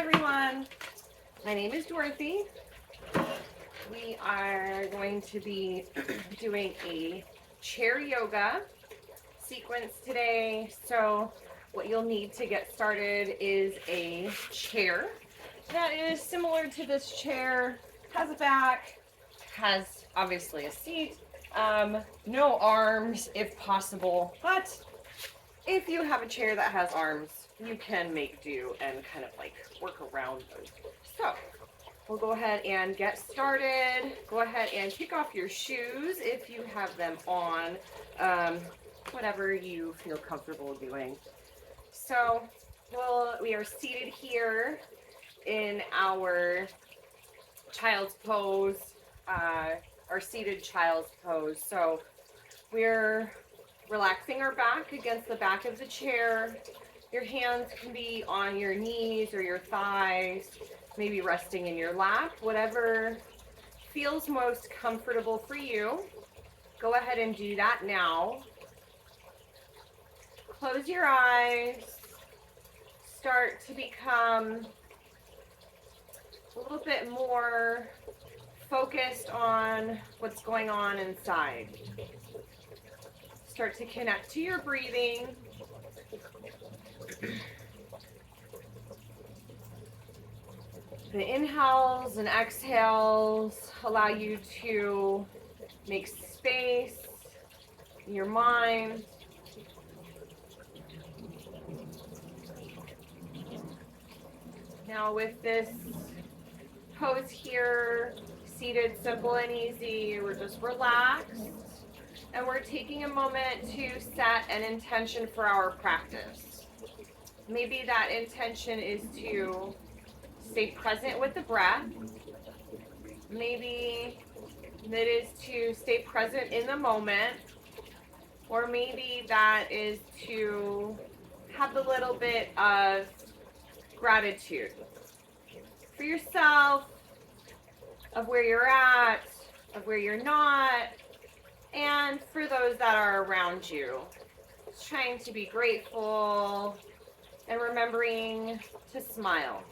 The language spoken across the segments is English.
everyone. My name is Dorothy. We are going to be doing a chair yoga sequence today. So what you'll need to get started is a chair that is similar to this chair, has a back, has obviously a seat, no arms if possible, but if you have a chair that has arms, you can make do and kind of like work around those. So we'll go ahead and get started. Go ahead and kick off your shoes if you have them on, whatever you feel comfortable doing. So we are seated here in our child's pose, our seated child's pose. So we're relaxing our back against the back of the chair. Your hands can be on your knees or your thighs, maybe resting in your lap, whatever feels most comfortable for you. Go ahead and do that now. Close your eyes. Start to become a little bit more focused on what's going on inside. Start to connect to your breathing. The inhales and exhales allow you to make space in your mind. Now with this pose here, seated, simple and easy, we're just relaxed. And we're taking a moment to set an intention for our practice. Maybe that intention is to stay present with the breath. Maybe that is to stay present in the moment. Or maybe that is to have a little bit of gratitude for yourself, of where you're at, of where you're not, and for those that are around you. Just trying to be grateful and remembering to smile.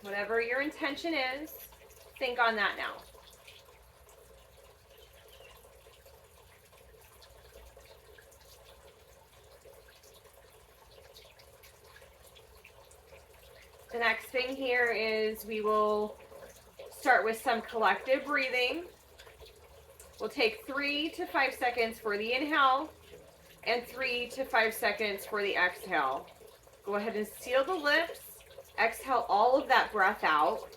Whatever your intention is, think on that now. The next thing here is we will start with some collective breathing. We'll take 3 to 5 seconds for the inhale and 3 to 5 seconds for the exhale. Go ahead and seal the lips. Exhale all of that breath out.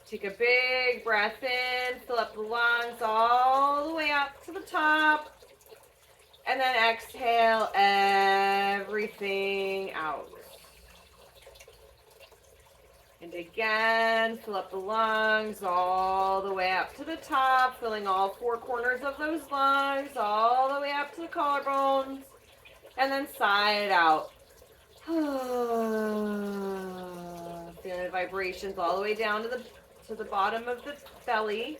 Take a big breath in, fill up the lungs all the way up to the top. And then exhale everything out. And again, fill up the lungs all the way up to the top, filling all 4 corners of those lungs, all the way up to the collarbones. And then sigh it out. Feeling the vibrations all the way down to the bottom of the belly.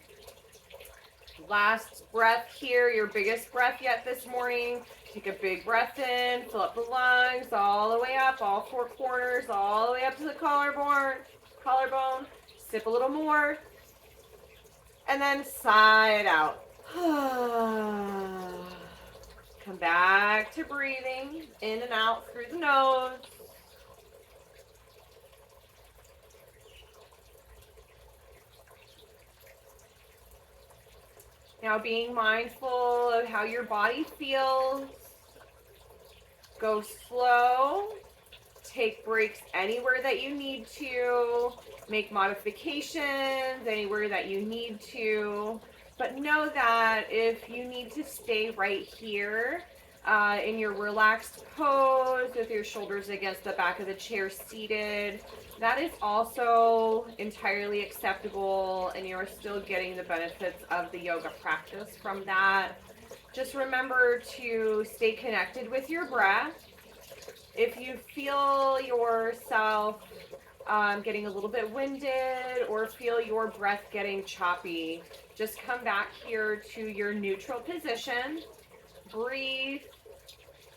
Last breath here, your biggest breath yet this morning. Take a big breath in, fill up the lungs all the way up, all 4 corners, all the way up to the collarbone. Sip a little more, and then sigh it out. Come back to breathing in and out through the nose. Now being mindful of how your body feels. Go slow. Take breaks anywhere that you need to. Make modifications anywhere that you need to. But know that if you need to stay right here in your relaxed pose with your shoulders against the back of the chair seated, that is also entirely acceptable, and you're still getting the benefits of the yoga practice from that. Just remember to stay connected with your breath. If you feel yourself getting a little bit winded or feel your breath getting choppy, just come back here to your neutral position. Breathe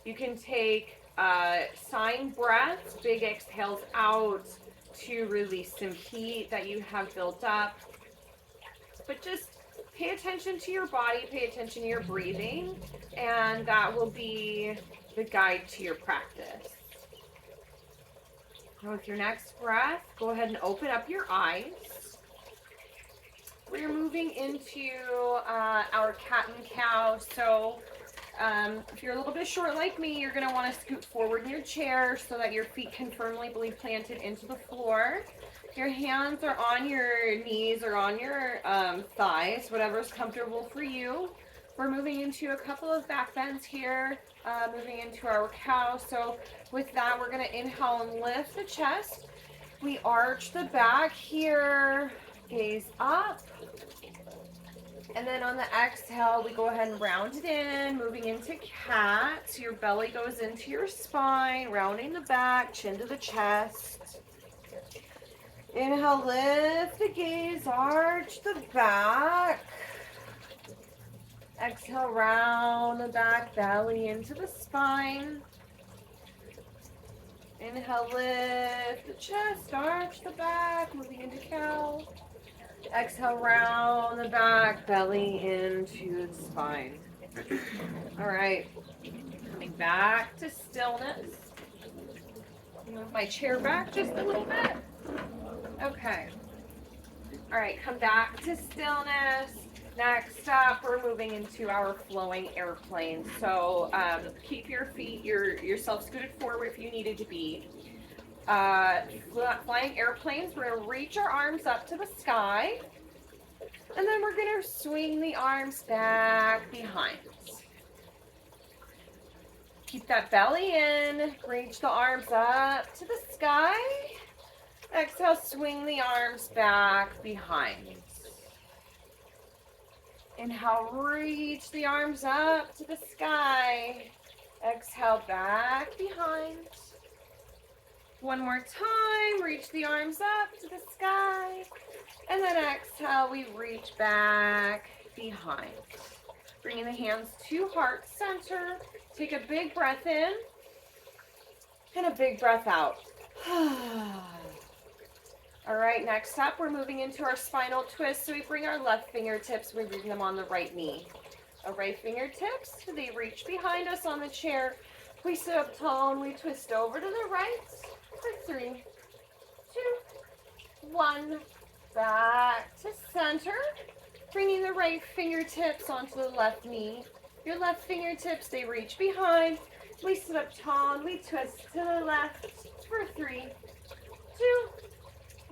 You can take sign breaths, big exhales out to release some heat that you have built up. But just pay attention to your body, pay attention to your breathing, and that will be the guide to your practice. Now with your next breath, go ahead and open up your eyes. We're moving into our cat and cow. So if you're a little bit short like me, you're going to want to scoot forward in your chair so that your feet can firmly be planted into the floor. Your hands are on your knees or on your thighs, whatever's comfortable for you. We're moving into a couple of back bends here, moving into our cow. So with that, we're going to inhale and lift the chest. We arch the back here, gaze up. And then on the exhale, we go ahead and round it in, moving into cat. So your belly goes into your spine, rounding the back, chin to the chest. Inhale, lift the gaze, arch the back. Exhale, round the back, belly into the spine. Inhale, lift the chest, arch the back, moving into cow. Exhale, round the back, belly into the spine. All right, coming back to stillness. Move my chair back just a little bit. Okay. All right, come back to stillness. Next up, we're moving into our flowing airplane. So keep your feet, yourself scooted forward if you needed to be. Flying airplanes, we're going to reach our arms up to the sky. And then we're going to swing the arms back behind. Keep that belly in. Reach the arms up to the sky. Exhale, swing the arms back behind. Inhale, reach the arms up to the sky. Exhale, back behind. One more time, reach the arms up to the sky. And then exhale, we reach back behind. Bringing the hands to heart center. Take a big breath in and a big breath out. All right, next up, we're moving into our spinal twist. So we bring our left fingertips, we bring them on the right knee. Our right fingertips, they reach behind us on the chair. We sit up tall and we twist over to the right for 3, 2, 1. Back to center. Bringing the right fingertips onto the left knee. Your left fingertips, they reach behind. We sit up tall and we twist to the left for 3, 2,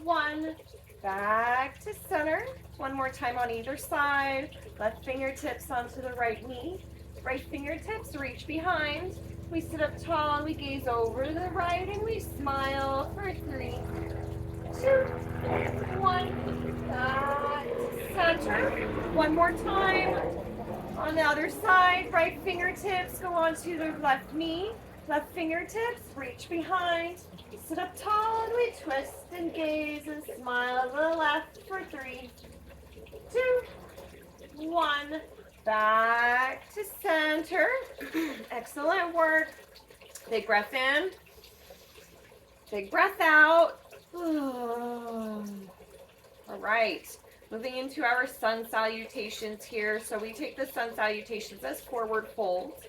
1. Back to center. One more time on either side. Left fingertips onto the right knee. Right fingertips reach behind. We sit up tall and we gaze over to the right and we smile for 3, 2, 1. Back to center. One more time. On the other side, right fingertips go onto the left knee. Left fingertips reach behind. Sit up tall and we twist and gaze and smile to the left for 3, 2, 1. Back to center. Excellent work. Big breath in. Big breath out. All right. Moving into our sun salutations here. So we take the sun salutations as forward folds.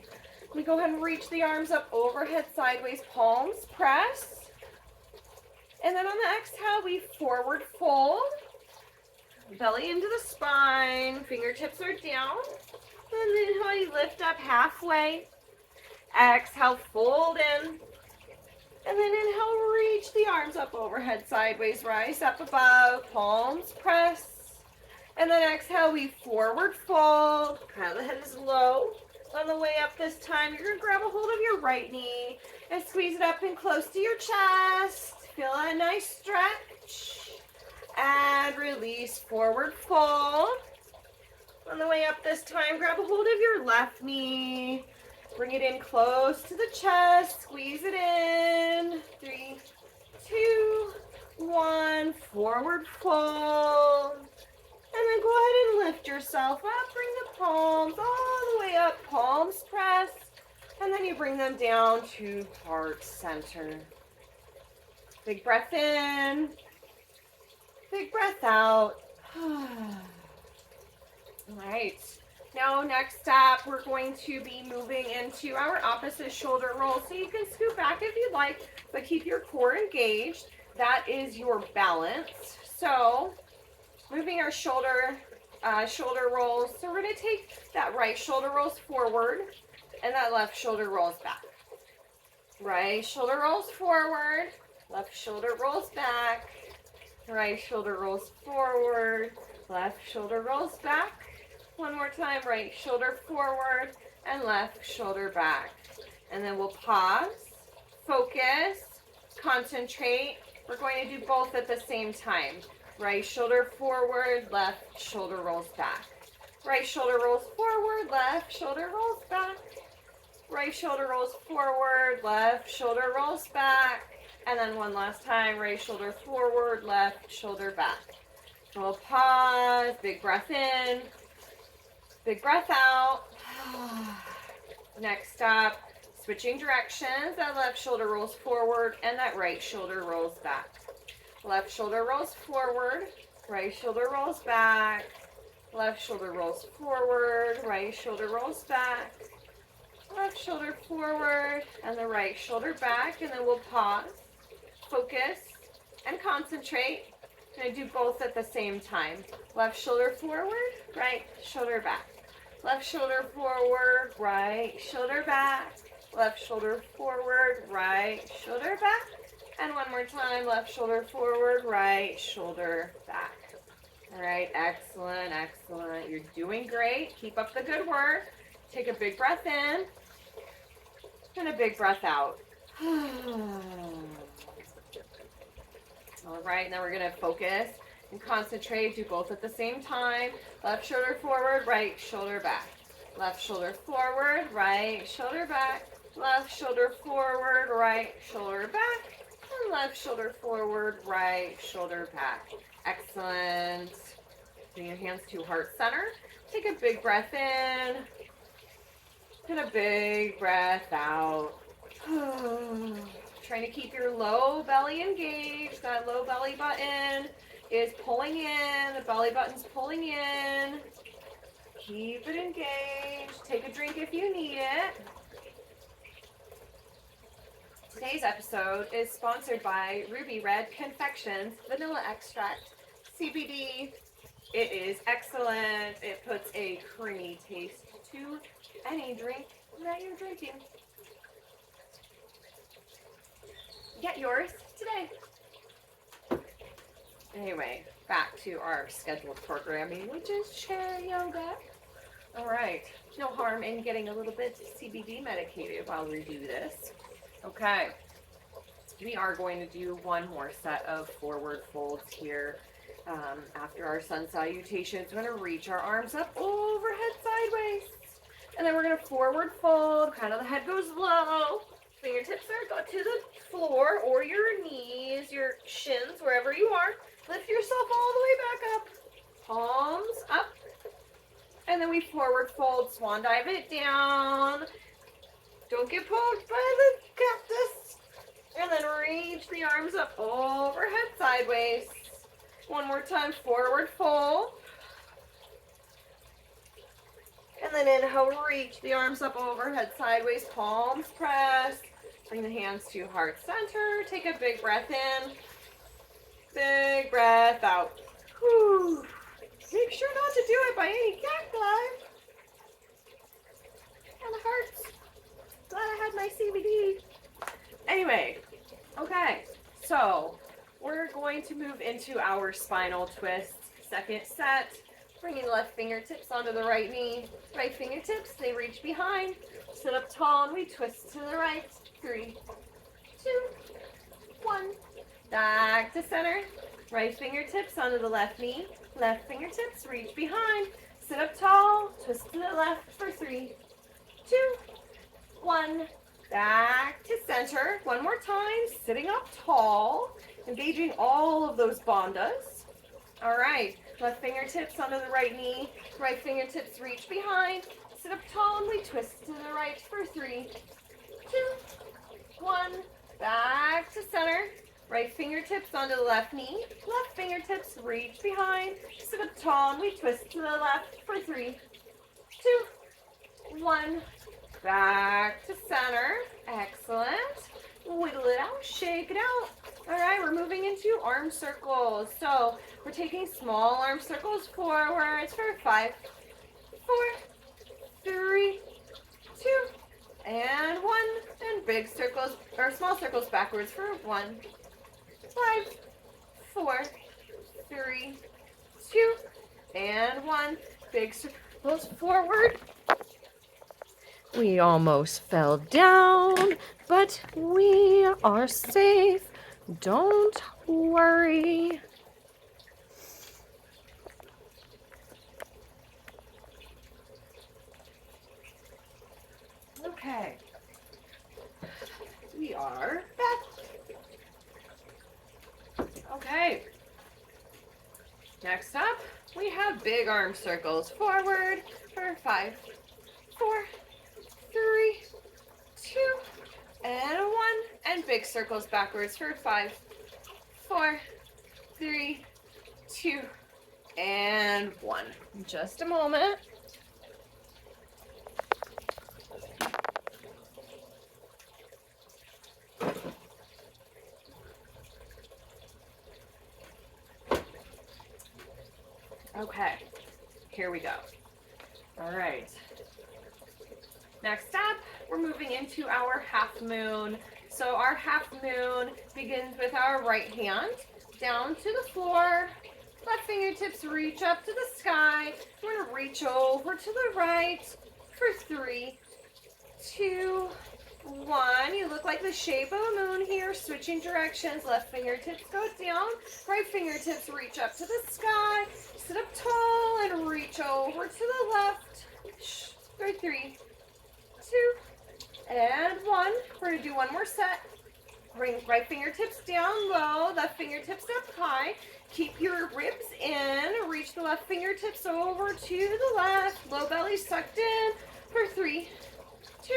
We go ahead and reach the arms up overhead, sideways, palms press. And then on the exhale, we forward fold. Belly into the spine. Fingertips are down. And then inhale, you lift up halfway. Exhale, fold in. And then inhale, reach the arms up overhead, sideways, rise up above, palms press. And then exhale, we forward fold. Crown of the head is low. On the way up this time, you're going to grab a hold of your right knee and squeeze it up and close to your chest. Feel a nice stretch. And release, forward fold. On the way up this time, grab a hold of your left knee. Bring it in close to the chest. Squeeze it in. 3, 2, 1. Forward fold. And then go ahead and lift yourself up. Bring the palms all the way up. Palms press. And then you bring them down to heart center. Big breath in. Big breath out. All right. Now, next up, we're going to be moving into our opposite shoulder roll. So you can scoot back if you'd like, but keep your core engaged. That is your balance. So, moving our shoulder rolls. So we're going to take that right shoulder rolls forward, and that left shoulder rolls back. Right shoulder rolls forward, left shoulder rolls back. Right shoulder rolls forward, left shoulder rolls back. One more time, right shoulder forward and left shoulder back. And then we'll pause, focus, concentrate. We're going to do both at the same time. Right shoulder forward, left shoulder rolls back. Right shoulder rolls forward, left shoulder rolls back. Right shoulder rolls forward, left shoulder rolls back. And then one last time, right shoulder forward, left shoulder back. So we'll pause, big breath in, big breath out. Next up, switching directions. That left shoulder rolls forward and that right shoulder rolls back. Left shoulder rolls forward, right shoulder rolls back. Left shoulder rolls forward, right shoulder rolls back. Left shoulder forward and the right shoulder back. And then we'll pause, focus, and concentrate. I'm going to do both at the same time. Left shoulder forward, right shoulder back. Left shoulder forward, right shoulder back. Left shoulder forward, right shoulder back. And one more time, left shoulder forward, right shoulder back. All right, excellent, excellent. You're doing great. Keep up the good work. Take a big breath in and a big breath out. All right, now we're going to focus and concentrate. Do both at the same time. Left shoulder forward, right shoulder back. Left shoulder forward, right shoulder back. Left shoulder forward, right shoulder back. And left shoulder forward, right shoulder back. Excellent. Bring your hands to heart center. Take a big breath in. And a big breath out. Trying to keep your low belly engaged. That low belly button is pulling in. The belly button's pulling in. Keep it engaged. Take a drink if you need it. Today's episode is sponsored by Ruby Red Confections Vanilla Extract CBD. It is excellent. It puts a creamy taste to any drink that you're drinking. Get yours today. Anyway, back to our scheduled programming, which is chair yoga. All right, no harm in getting a little bit CBD medicated while we do this. Okay, we are going to do one more set of forward folds here. After our sun salutations, we're going to reach our arms up overhead sideways. And then we're going to forward fold, kind of the head goes low. Fingertips are go to the floor or your knees, your shins, wherever you are. Lift yourself all the way back up. Palms up. And then we forward fold, swan dive it down. Don't get poked by the cactus. And then reach the arms up overhead sideways. One more time, forward fold. And then inhale, reach the arms up overhead sideways, palms press. Bring the hands to heart center. Take a big breath in. Big breath out. Whew. Make sure not to do it by any cacti. And the hearts. Glad I had my CBD. Anyway, okay, so we're going to move into our spinal twist. Second set. Bringing the left fingertips onto the right knee. Right fingertips, they reach behind. Sit up tall and we twist to the right. 3, 2, 1. Back to center. Right fingertips onto the left knee. Left fingertips reach behind. Sit up tall. Twist to the left for 3, 2, 1. Back to center. One more time. Sitting up tall. Engaging all of those bandhas. All right. Left fingertips onto the right knee. Right fingertips reach behind. Sit up tall and we twist to the right for 3, 2, 1. Back to center. Right fingertips onto the left knee. Left fingertips reach behind. Sit up tall and we twist to the left for 3, 2, 1. Back to center. Excellent. Wiggle it out, shake it out. All right, we're moving into arm circles. So we're taking small arm circles forwards for 5, 4, 3, 2, and 1. And big circles, or small circles backwards for 1, 5, 4, 3, 2, and 1. Big circles forward. We almost fell down, but we are safe. Don't worry. Okay. We are back. Okay. Next up, we have big arm circles forward for 5, 4, 3, 2, and 1. And big circles backwards for 5, 4, 3, 2, and 1. Just a moment. Okay, here we go. All right. Next up, we're moving into our half moon. So our half moon begins with our right hand down to the floor. Left fingertips reach up to the sky. We're going to reach over to the right for 3, 2, 1. You look like the shape of a moon here. Switching directions. Left fingertips go down. Right fingertips reach up to the sky. Sit up tall and reach over to the left. For 3, 2, and 1. We're going to do one more set. Bring right fingertips down low, left fingertips up high. Keep your ribs in. Reach the left fingertips over to the left. Low belly sucked in for 3, 2,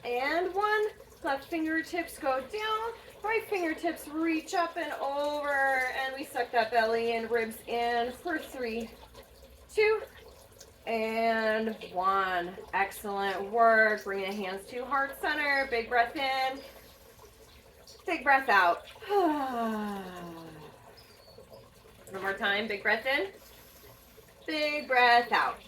and 1. Left fingertips go down. Right fingertips reach up and over. And we suck that belly and ribs in for 3, 2, and 1. Excellent work. Bring the hands to heart center. Big breath in. Big breath out. One more time. Big breath in. Big breath out.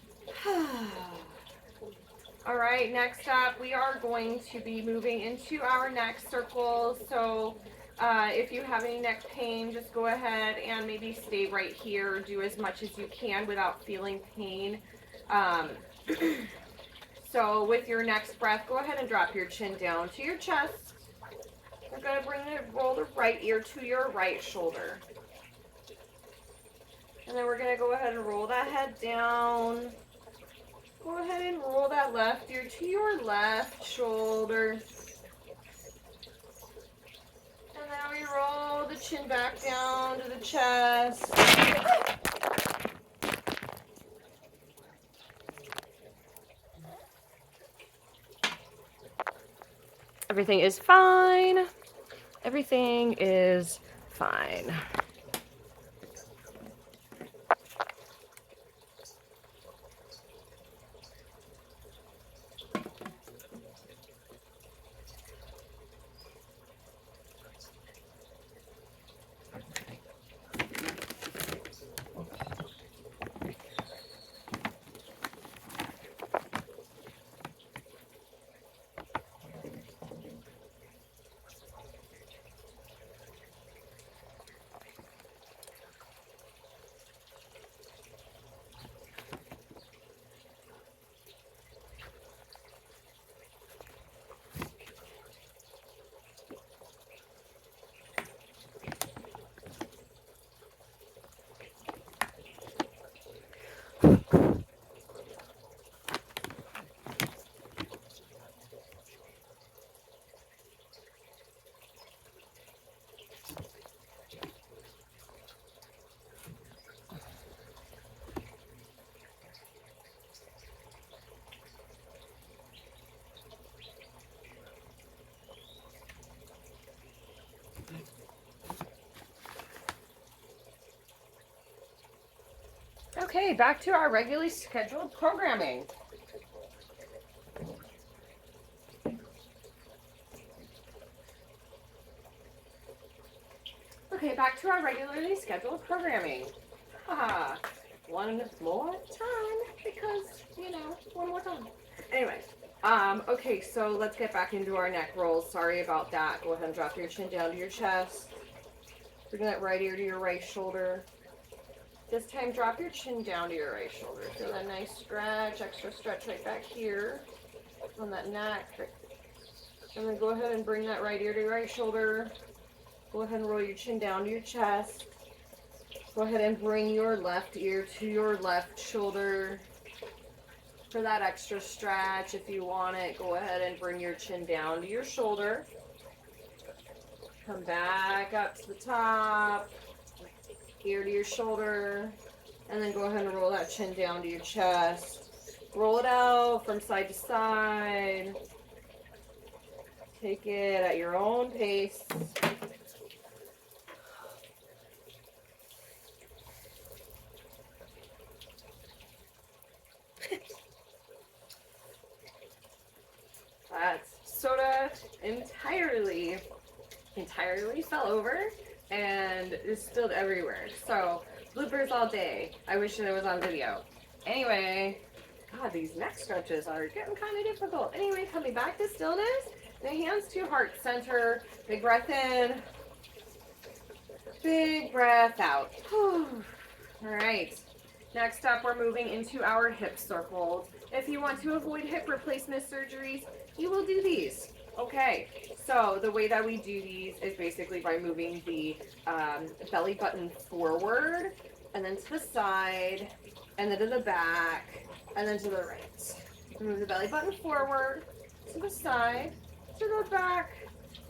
All right, next up, we are going to be moving into our neck circles. So if you have any neck pain, just go ahead and maybe stay right here. Do as much as you can without feeling pain. So with your next breath, go ahead and drop your chin down to your chest. We're going to roll the right ear to your right shoulder. And then we're going to go ahead and roll that head down. Go ahead and roll that left ear to your left shoulder. And then we roll the chin back down to the chest. Everything is fine. Everything is fine. Okay, back to our regularly scheduled programming. Okay, back to our regularly scheduled programming. One more time because, one more time. Anyway, okay, so let's get back into our neck rolls. Sorry about that. Go ahead and drop your chin down to your chest. Bring that right ear to your right shoulder. This time, drop your chin down to your right shoulder. Feel that nice stretch, extra stretch right back here on that neck. And then go ahead and bring that right ear to your right shoulder. Go ahead and roll your chin down to your chest. Go ahead and bring your left ear to your left shoulder. For that extra stretch, if you want it, go ahead and bring your chin down to your shoulder. Come back up to the top, ear to your shoulder, and then go ahead and roll that chin down to your chest. Roll it out from side to side. Take it at your own pace. That soda entirely fell over and is spilled everywhere. So, bloopers all day. I wish that it was on video. Anyway, God, these neck stretches are getting kind of difficult. Anyway, coming back to stillness. The hands to heart center. Big breath in. Big breath out. All right. Next up, we're moving into our hip circles. If you want to avoid hip replacement surgeries, you will do these. Okay, so the way that we do these is basically by moving the belly button forward, and then to the side, and then to the back, and then to the right. Move the belly button forward, to the side, to the back,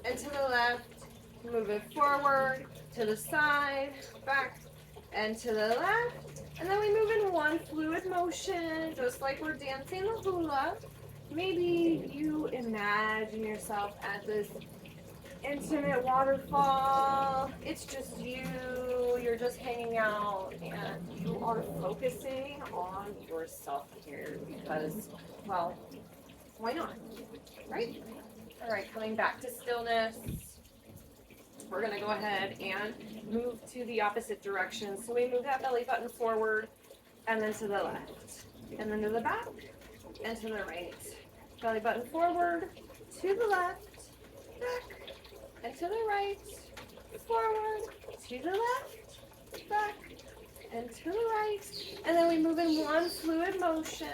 and to the left. Move it forward, to the side, back, and to the left. And then we move in one fluid motion, just like we're dancing the hula. Maybe you imagine yourself at this intimate waterfall. It's just you. You're just hanging out, and you are focusing on yourself here because, well, why not? Right? All right, coming back to stillness. We're going to go ahead and move to the opposite direction. So we move that belly button forward and then to the left and then to the back and to the right. Belly button forward, to the left, back, and to the right, forward, to the left, back, and to the right. And then we move in one fluid motion,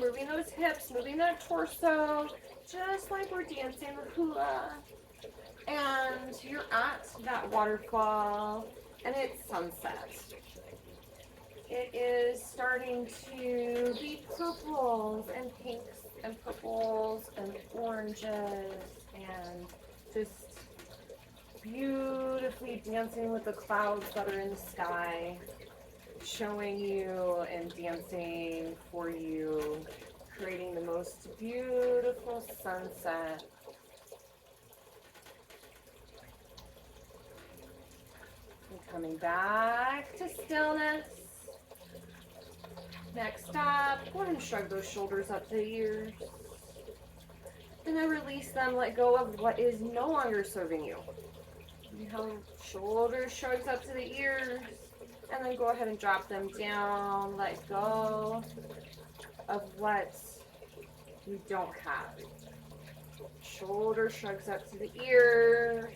moving those hips, moving that torso, just like we're dancing the hula. And you're at that waterfall, and it's sunset. It is starting to be purples and pinks and purples and oranges and just beautifully dancing with the clouds that are in the sky, showing you and dancing for you, creating the most beautiful sunset. And coming back to stillness. Next up, go ahead and shrug those shoulders up to the ears. And then release them, let go of what is no longer serving you. Inhale, shoulders shrugs up to the ears. And then go ahead and drop them down, let go of what you don't have. Shoulder shrugs up to the ears.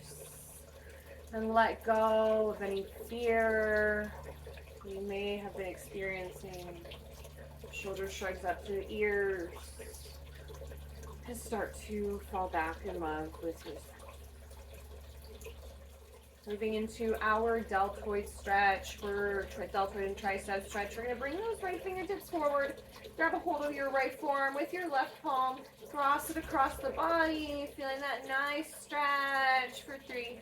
And let go of any fear you may have been experiencing. Shoulder shrugs up to the ears. And start to fall back in love with yourself. Moving into our deltoid stretch. For deltoid and tricep stretch, we're going to bring those right fingertips forward. Grab a hold of your right forearm with your left palm. Cross it across the body. Feeling that nice stretch for 3,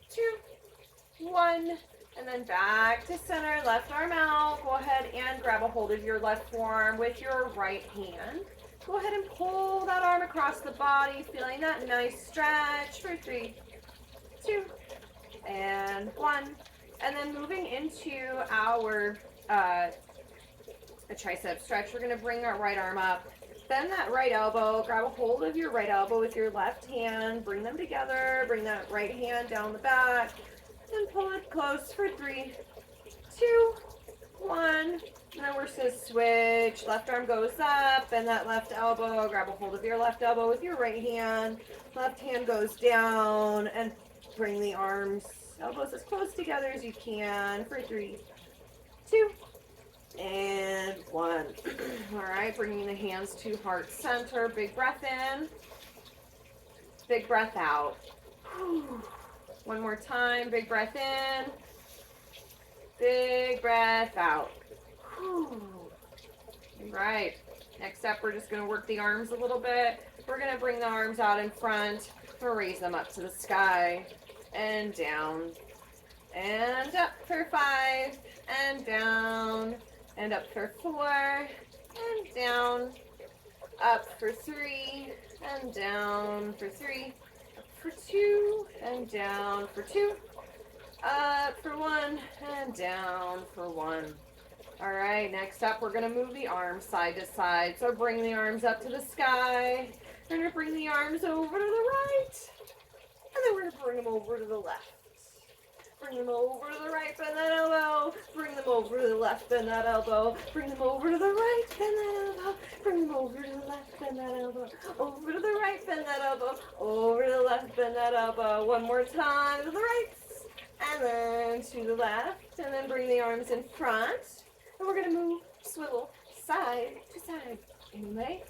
2, 1. And then back to center, left arm out. Go ahead and grab a hold of your left forearm with your right hand. Go ahead and pull that arm across the body, feeling that nice stretch for 3, 2, and 1. And then moving into our a tricep stretch. We're gonna bring our right arm up, bend that right elbow, grab a hold of your right elbow with your left hand, bring them together, bring that right hand down the back, and pull it close for 3, 2, 1. And then we're just gonna switch. Left arm goes up, bend that left elbow, grab a hold of your left elbow with your right hand. Left hand goes down, and bring the arms, elbows as close together as you can for 3, 2, and 1. All right, bringing the hands to heart center. Big breath in, big breath out. One more time, big breath in, big breath out. All right, next up, we're just gonna work the arms a little bit. We're gonna bring the arms out in front, we'll raise them up to the sky, and down, and up for 5, and down, and up for 4, and down, up for 3, and down for 3, up for 2, and down for 2, up for 1, and down for 1. All right, next up, we're gonna move the arms side to side. So bring the arms up to the sky. We're gonna bring the arms over to the right, and then we're gonna bring them over to the left. Bring them over to the right, bend that elbow. Bring them over to the left, bend that elbow. Bring them over to the right, bend that elbow. Bring them over to the left, bend that elbow. Over to the right, bend that elbow. Over to the left, bend that elbow. One more time to the right, and then to the left, and then bring the arms in front. And we're gonna move, swivel, side to side. Anyway,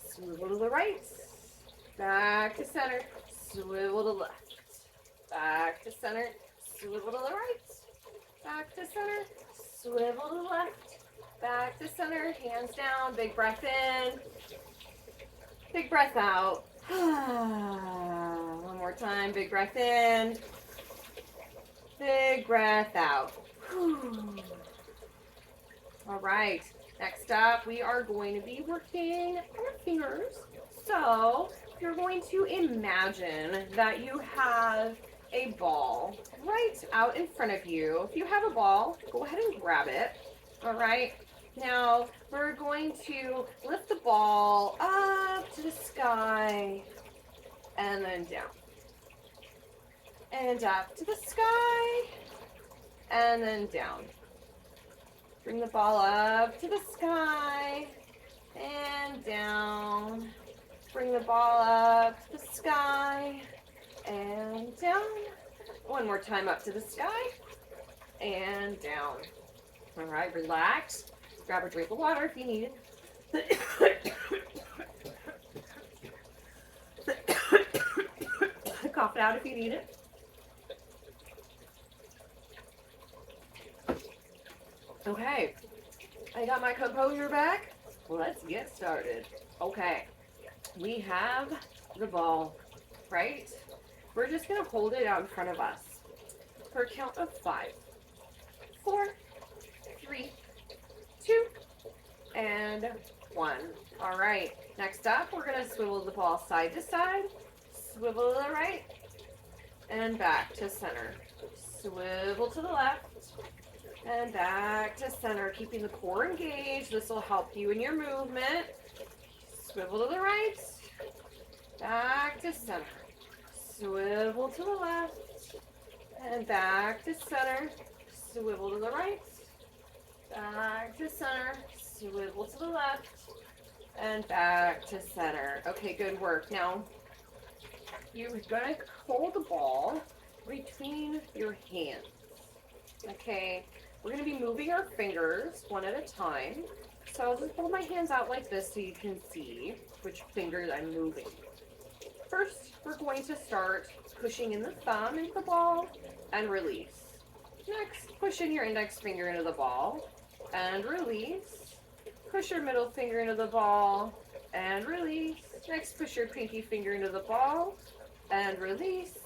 swivel to the right, back to center, swivel to the left. Back to center, swivel to the right, back to center, swivel to the left, back to center, hands down, big breath in, big breath out. One more time, big breath in, big breath out. All right, next up, we are going to be working our fingers. So you're going to imagine that you have a ball right out in front of you. If you have a ball, go ahead and grab it. All right. Now we're going to lift the ball up to the sky and then down. And up to the sky and then down. Bring the ball up to the sky and down. Bring the ball up to the sky and down. One more time, up to the sky and down. All right, relax. Grab a drink of water if you need it. Cough it out if you need it. Okay, I got my composure back. Let's get started. Okay, we have the ball, right? We're just gonna hold it out in front of us for a count of 5, 4, 3, 2, and 1. All right, next up, we're gonna swivel the ball side to side, swivel to the right, and back to center. Swivel to the left, and back to center, keeping the core engaged. This will help you in your movement. Swivel to the right, back to center. Swivel to the left, and back to center. Swivel to the right, back to center. Swivel to the left, and back to center. Okay, good work. Now, you're going to hold the ball between your hands. Okay, we're going to be moving our fingers one at a time. So I'll just hold my hands out like this so you can see which fingers I'm moving. First, we're going to start pushing in the thumb into the ball and release. Next, push in your index finger into the ball and release. Push your middle finger into the ball and release. Next, push your pinky finger into the ball and release.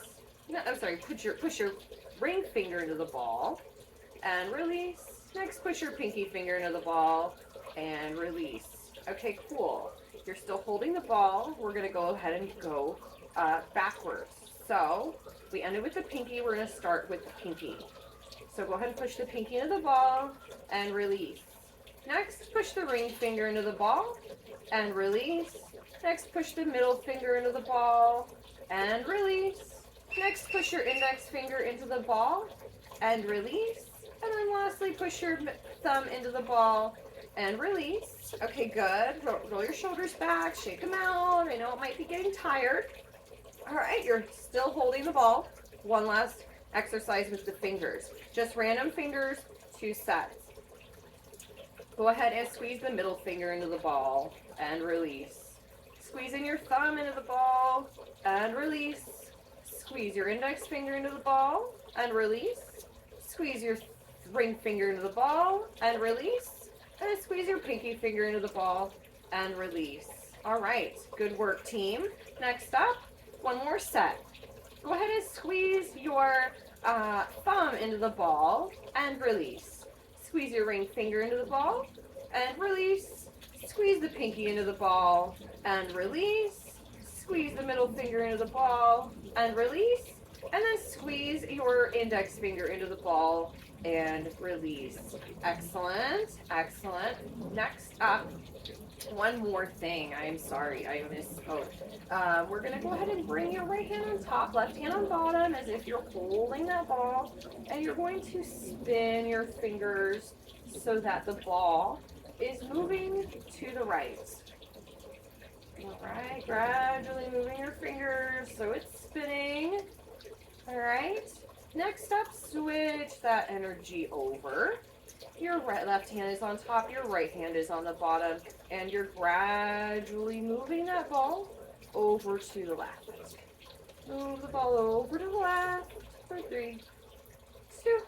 No, I'm sorry, push your ring finger into the ball and release. Next, push your pinky finger into the ball and release. Okay, cool. You're still holding the ball. We're going to go ahead and go backwards. So we ended with the pinky. We're going to start with the pinky. So go ahead and push the pinky into the ball and release. Next, push the ring finger into the ball and release. Next, push the middle finger into the ball and release. Next, push your index finger into the ball and release. And then lastly, push your thumb into the ball and release. Okay, good. Roll your shoulders back, shake them out. I know it might be getting tired. All right, you're still holding the ball. One last exercise with the fingers. Just random fingers, 2 sets. Go ahead and squeeze the middle finger into the ball and release. Squeezing your thumb into the ball and release. Squeeze your index finger into the ball and release. Squeeze your ring finger into the ball and release. And then squeeze your pinky finger into the ball and release. All right, good work, team. Next up, one more set. Go ahead and squeeze your thumb into the ball and release. Squeeze your ring finger into the ball and release. Squeeze the pinky into the ball and release. Squeeze the middle finger into the ball and release. And then squeeze your index finger into the ball and release. Excellent, excellent. Next up, one more thing. I'm sorry, I misspoke. We're going to go ahead and bring your right hand on top, left hand on bottom, as if you're holding that ball. And you're going to spin your fingers so that the ball is moving to the right. All right, gradually moving your fingers so it's spinning. All right. Next up, switch that energy over. Your left hand is on top, your right hand is on the bottom, and you're gradually moving that ball over to the left. Move the ball over to the left for 3, 2,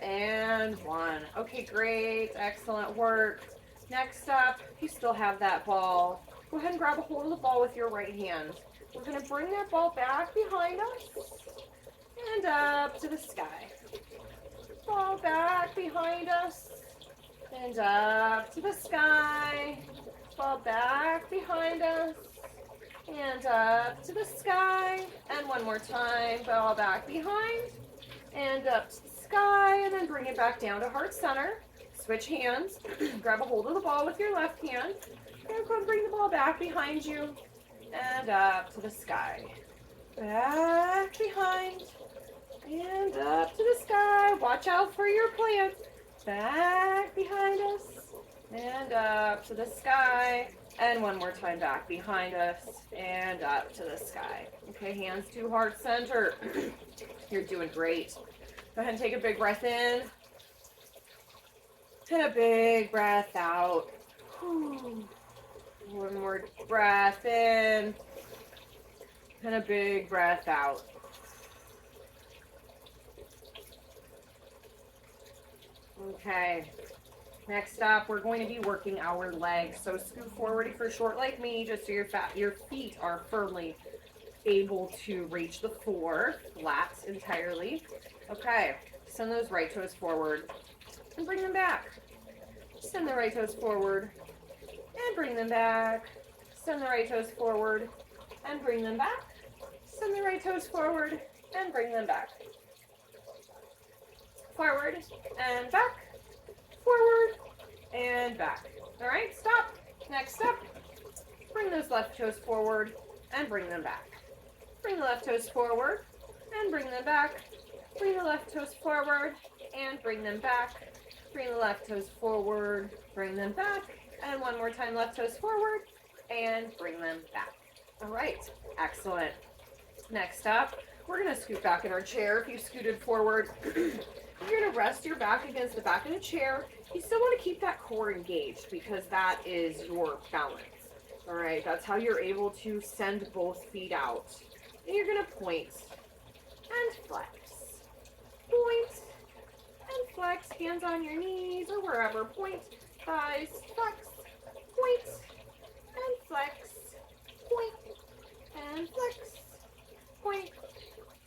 and 1. Okay, great. Excellent work. Next up, you still have that ball. Go ahead and grab a hold of the ball with your right hand. We're going to bring that ball back behind us and up to the sky. Ball back behind us and up to the sky. Ball back behind us and up to the sky. And one more time, ball back behind and up to the sky. And then bring it back down to heart center. Switch hands. Grab a hold of the ball with your left hand. And go bring the ball back behind you and up to the sky. Back behind and up to the sky. Watch out for your plant. Back behind us and up to the sky. And one more time, back behind us and up to the sky. Okay, hands to heart center. You're doing great. Go ahead and take a big breath in. And a big breath out. Whew. One more breath in. And a big breath out. Okay. Next up, we're going to be working our legs. So scoot forward if you're short like me, just so your feet are firmly able to reach the floor, flat entirely. Okay. Send those right toes forward and bring them back. Send the right toes forward and bring them back. Send the right toes forward and bring them back. Send the right toes forward and bring them back. Forward and back. Forward and back. All right, stop. Next step. Bring those left toes forward and bring them back. Bring the left toes forward and bring them back. Bring the left toes forward and bring them back. Bring the left toes forward, bring them back. And one more time, left toes forward and bring them back. All right, excellent. Next up, we're going to scoot back in our chair. If you scooted forward, you're going to rest your back against the back of the chair. You still want to keep that core engaged because that is your balance. All right, that's how you're able to send both feet out. And you're going to point and flex. Point and flex. Hands on your knees or wherever. Point, thighs, flex. Point and flex. Point and flex. Point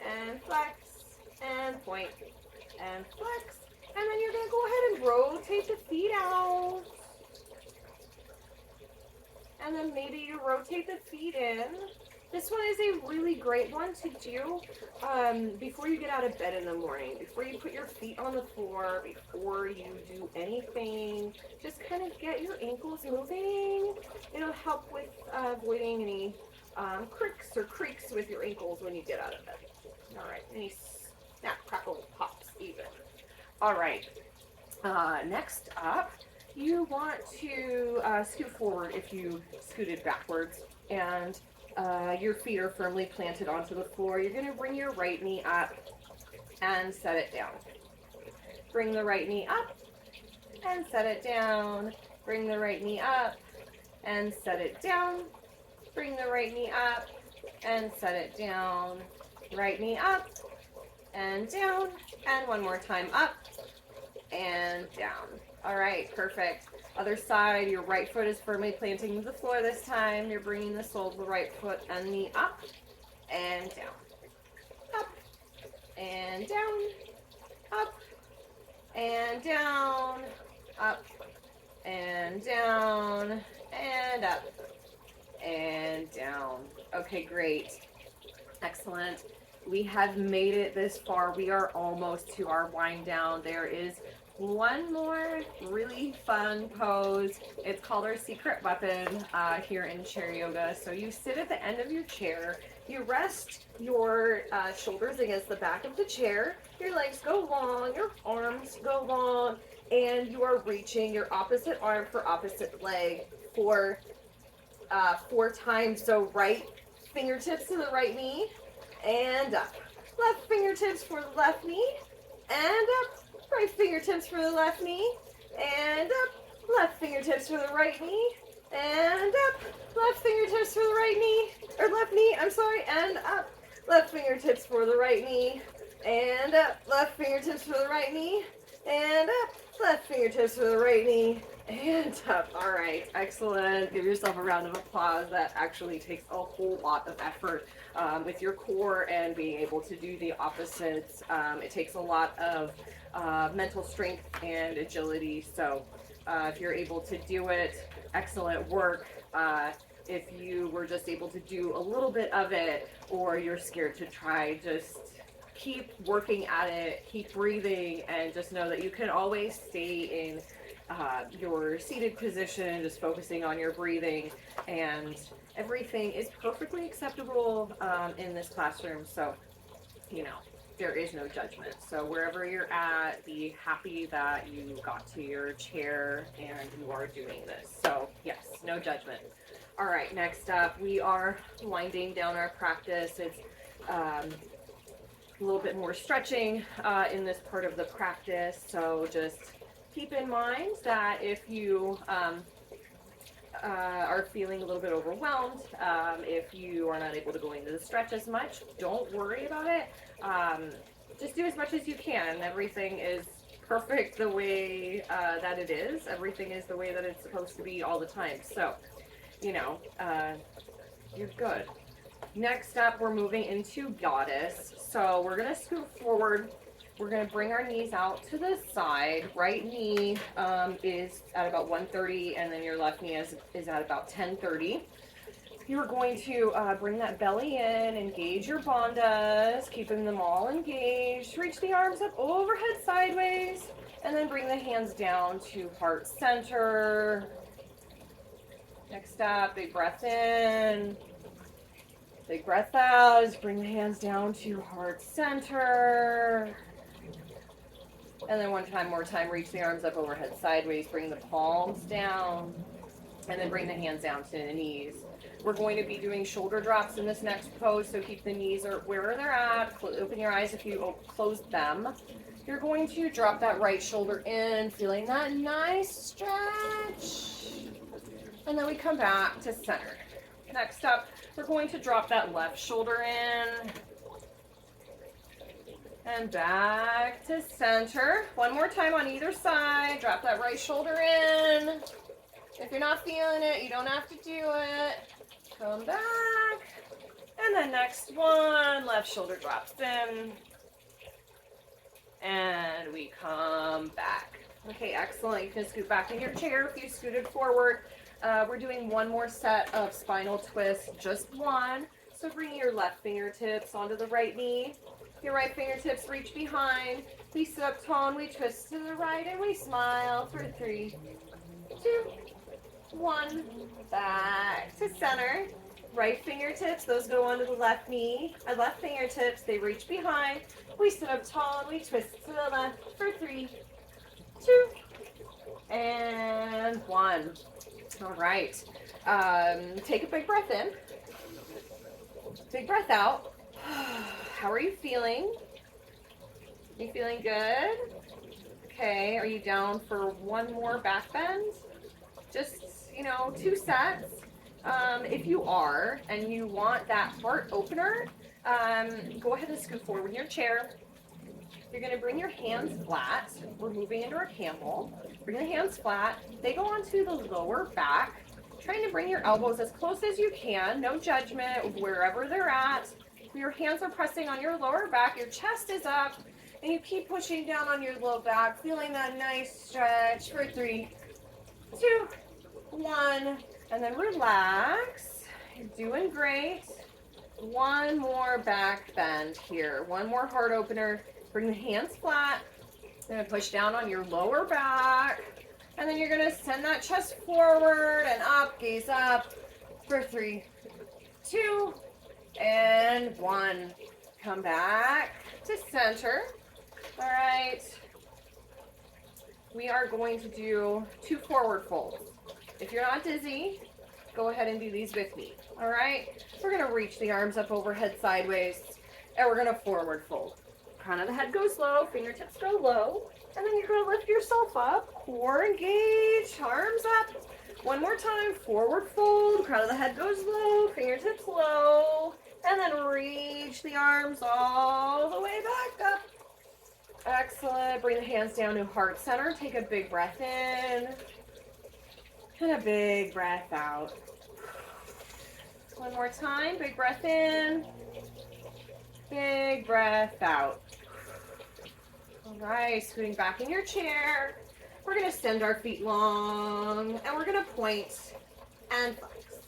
and flex. And point and flex. And then you're going to go ahead and rotate the feet out. And then maybe you rotate the feet in. This one is a really great one to do before you get out of bed in the morning, before you put your feet on the floor, before you do anything. Just kind of get your ankles moving. It'll help with avoiding any cricks or creaks with your ankles when you get out of bed. All right, any snap, crackle, pops even. All right, next up, you want to scoot forward if you scooted backwards, and your feet are firmly planted onto the floor. You're going to bring your right knee up and set it down. Bring the right knee up and set it down. Bring the right knee up and set it down. Bring the right knee up and set it down. Right knee up and down. And one more time, up and down. All right, perfect. Other side, your right foot is firmly planting the floor this time. You're bringing the sole of the right foot and knee up and down. Up and down. Up and down. Up and down. And up and down. Okay, great. Excellent. We have made it this far. We are almost to our wind down. There is one more really fun pose. It's called our secret weapon here in chair yoga. So you sit at the end of your chair, you rest your shoulders against the back of the chair, your legs go long, your arms go long, and you are reaching your opposite arm for opposite leg for 4 times. So right fingertips to the right knee and up. Left fingertips for the left knee and up. Right fingertips for the left knee, and up. Left fingertips for the right knee, and up. Left fingertips for the right knee, or left knee, I'm sorry, and up. Left fingertips for the right knee, and up. Left fingertips for the right knee, and up. Left fingertips for the right knee, and up. All right, excellent. Give yourself a round of applause. That actually takes a whole lot of effort with your core and being able to do the opposites. It takes a lot of mental strength and agility. So if you're able to do it, excellent work. If you were just able to do a little bit of it, or you're scared to try, just keep working at it, keep breathing, and just know that you can always stay in your seated position, just focusing on your breathing, and everything is perfectly acceptable in this classroom. So, you know, there is no judgment. So wherever you're at, be happy that you got to your chair and you are doing this. So yes, no judgment. All right, next up, we are winding down our practice. It's a little bit more stretching in this part of the practice. So just keep in mind that if you are feeling a little bit overwhelmed, if you are not able to go into the stretch as much, don't worry about it. Just do as much as you can. Everything is perfect the way that it is. Everything is the way that it's supposed to be all the time. So, you know, you're good. Next up, we're moving into Goddess. So we're going to scoot forward. We're going to bring our knees out to the side. Right knee is at about 130, and then your left knee is at about 1030. You're going to bring that belly in, engage your bandhas, keeping them all engaged. Reach the arms up overhead sideways, and then bring the hands down to heart center. Next up, big breath in. Big breath out as you bring the hands down to heart center. And then one more time, reach the arms up overhead sideways, bring the palms down, and then bring the hands down to the knees. We're going to be doing shoulder drops in this next pose, so keep the knees where they're at. Open your eyes if you close them. You're going to drop that right shoulder in, feeling that nice stretch. And then we come back to center. Next up, we're going to drop that left shoulder in. And back to center. One more time on either side. Drop that right shoulder in. If you're not feeling it, you don't have to do it. Come back. And the next one, left shoulder drops in. And we come back. Okay, excellent. You can scoot back in your chair if you scooted forward. We're doing one more set of spinal twists, just one. So bring your left fingertips onto the right knee. Your right fingertips reach behind. We sit up tall and we twist to the right and we smile for 3, 2, 1. Back to center. Right fingertips, those go onto the left knee. Our left fingertips, they reach behind. We sit up tall and we twist to the left for 3, 2, and 1. All right. Take a big breath in. Big breath out. How are you feeling? You feeling good? Okay. Are you down for one more back bend? Just, 2 sets. If you are and you want that heart opener, go ahead and scoot forward in your chair. You're going to bring your hands flat. We're moving into our camel. Bring the hands flat. They go onto the lower back. Trying to bring your elbows as close as you can. No judgment wherever they're at. Your hands are pressing on your lower back. Your chest is up. And you keep pushing down on your low back. Feeling that nice stretch for 3, 2, 1. And then relax. You're doing great. One more back bend here. One more heart opener. Bring the hands flat. You're going to push down on your lower back. And then you're going to send that chest forward and up. Gaze up for 3, 2, and 1. Come back to center. All right. We are going to do 2 forward folds. If you're not dizzy, go ahead and do these with me. All right. We're going to reach the arms up overhead sideways. And we're going to forward fold. Crown of the head goes low, fingertips go low, and then you're going to lift yourself up, core engage, arms up. One more time, forward fold, crown of the head goes low, fingertips low, and then reach the arms all the way back up. Excellent. Bring the hands down to heart center. Take a big breath in, and a big breath out. One more time, big breath in, big breath out. All right, scooting back in your chair. We're going to send our feet long, and we're going to point and flex.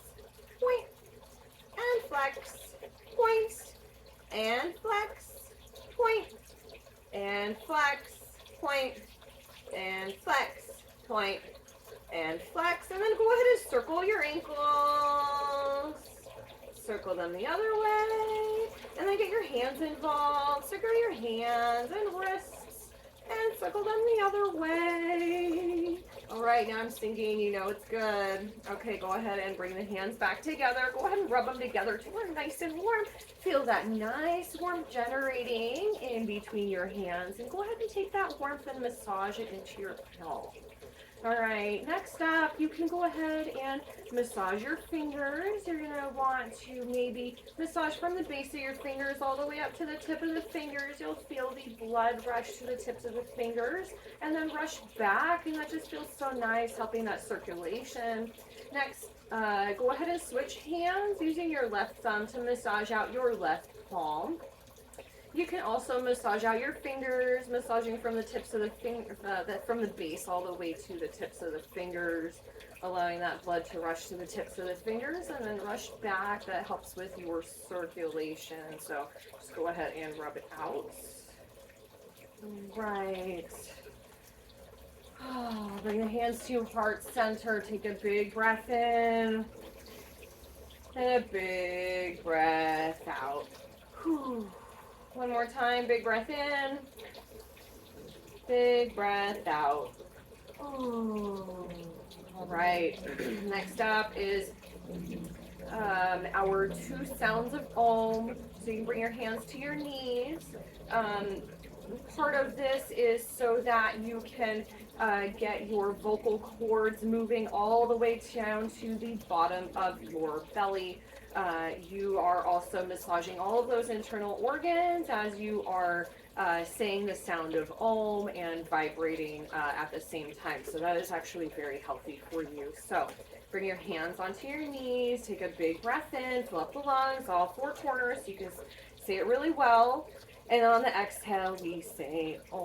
Point and flex. Point and flex. Point and flex. Point and flex. Point and flex. And then go ahead and circle your ankles. Circle them the other way. And then get your hands involved. Circle your hands and wrists. And circle them the other way. All right, now I'm singing, it's good. Okay, go ahead and bring the hands back together. Go ahead and rub them together till they're nice and warm. Feel that nice warmth generating in between your hands. And go ahead and take that warmth and massage it into your palm. All right, next up, you can go ahead and massage your fingers. You're going to want to maybe massage from the base of your fingers all the way up to the tip of the fingers. You'll feel the blood rush to the tips of the fingers and then rush back, and that just feels so nice, helping that circulation. Next, go ahead and switch hands using your left thumb to massage out your left palm. You can also massage out your fingers, massaging from the tips of the from the base all the way to the tips of the fingers, allowing that blood to rush to the tips of the fingers and then rush back. That helps with your circulation. So just go ahead and rub it out. Right. Oh, bring the hands to heart center. Take a big breath in and a big breath out. Whew. One more time, big breath in, big breath out. Ooh. All right, next up is our 2 sounds of Om. So you can bring your hands to your knees. Part of this is so that you can get your vocal cords moving all the way down to the bottom of your belly. You are also massaging all of those internal organs as you are saying the sound of Om and vibrating at the same time. So that is actually very healthy for you. So bring your hands onto your knees, take a big breath in, fill up the lungs, all 4 corners. So you can say it really well. And on the exhale, we say Om.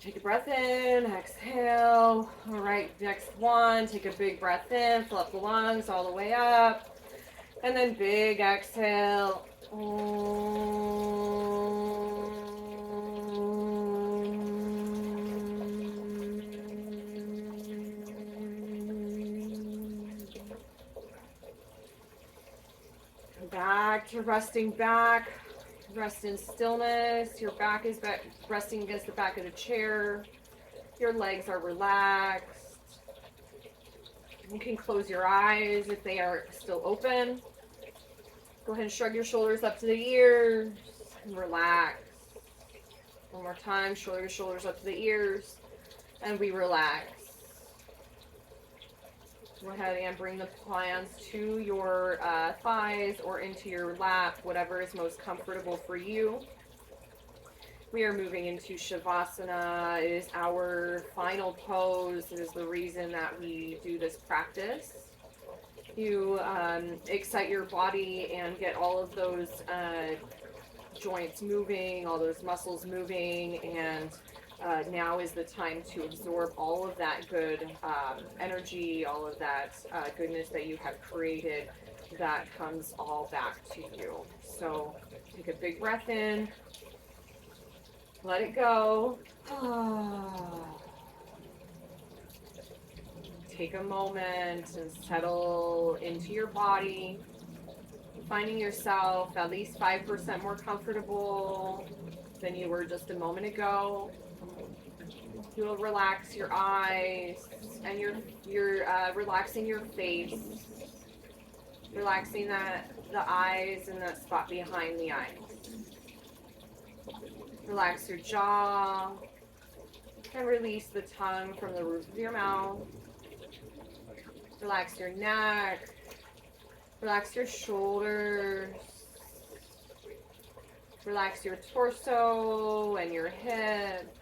Take a breath in, exhale. All right, next one, take a big breath in, fill up the lungs all the way up. And then big exhale. Back to resting back. Rest in stillness. Your back is back, resting against the back of the chair. Your legs are relaxed. You can close your eyes if they are still open. Go ahead and shrug your shoulders up to the ears and relax. One more time, shoulder your shoulders up to the ears and we relax. Go ahead and bring the hands to your thighs or into your lap, whatever is most comfortable for you. We are moving into Shavasana. It is our final pose. It is the reason that we do this practice. You excite your body and get all of those joints moving, all those muscles moving, and now is the time to absorb all of that good energy, all of that goodness that you have created. That comes all back to you. So take a big breath in, let it go. Take a moment and settle into your body, finding yourself at least 5% more comfortable than you were just a moment ago. You'll relax your eyes and you're relaxing your face, relaxing the eyes and that spot behind the eyes. Relax your jaw and release the tongue from the roof of your mouth. Relax your neck. Relax your shoulders. Relax your torso and your hips.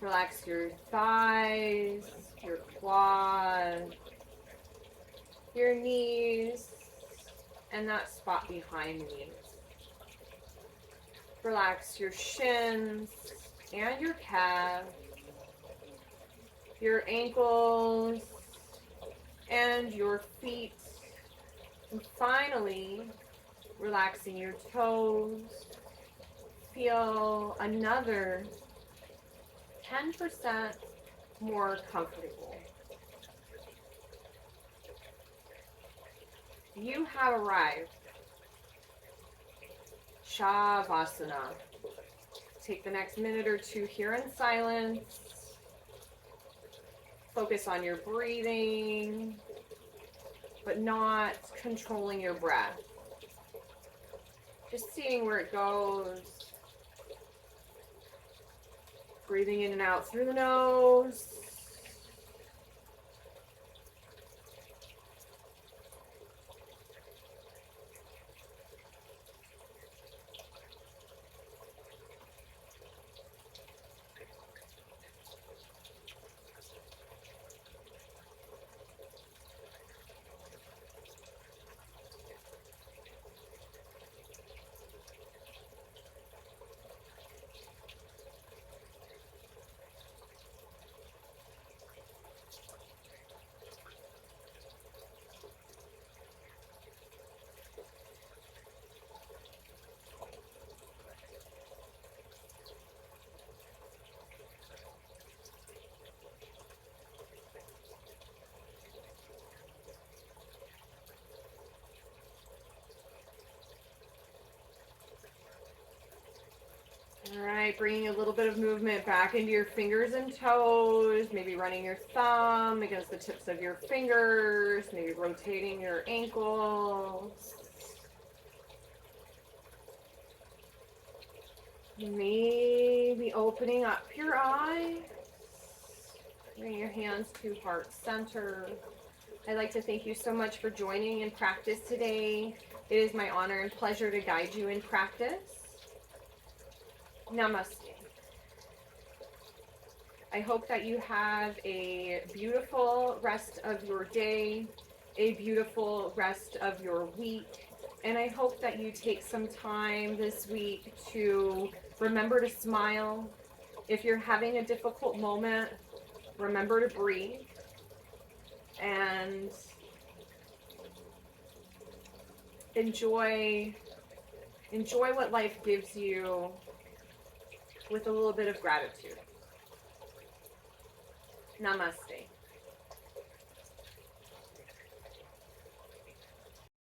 Relax your thighs, your quads, your knees, and that spot behind the knees. Relax your shins and your calves, your ankles, and your feet. And finally, relaxing your toes. Feel another 10% more comfortable. You have arrived. Shavasana. Take the next minute or two here in silence. Focus on your breathing, but not controlling your breath. Just seeing where it goes. Breathing in and out through the nose. All right, bringing a little bit of movement back into your fingers and toes, maybe running your thumb against the tips of your fingers, maybe rotating your ankles. Maybe opening up your eyes. Bring your hands to heart center. I'd like to thank you so much for joining in practice today. It is my honor and pleasure to guide you in practice. Namaste. I hope that you have a beautiful rest of your day, a beautiful rest of your week, and I hope that you take some time this week to Remember to smile. If you're having a difficult moment, remember to breathe and enjoy what life gives you with a little bit of gratitude. Namaste.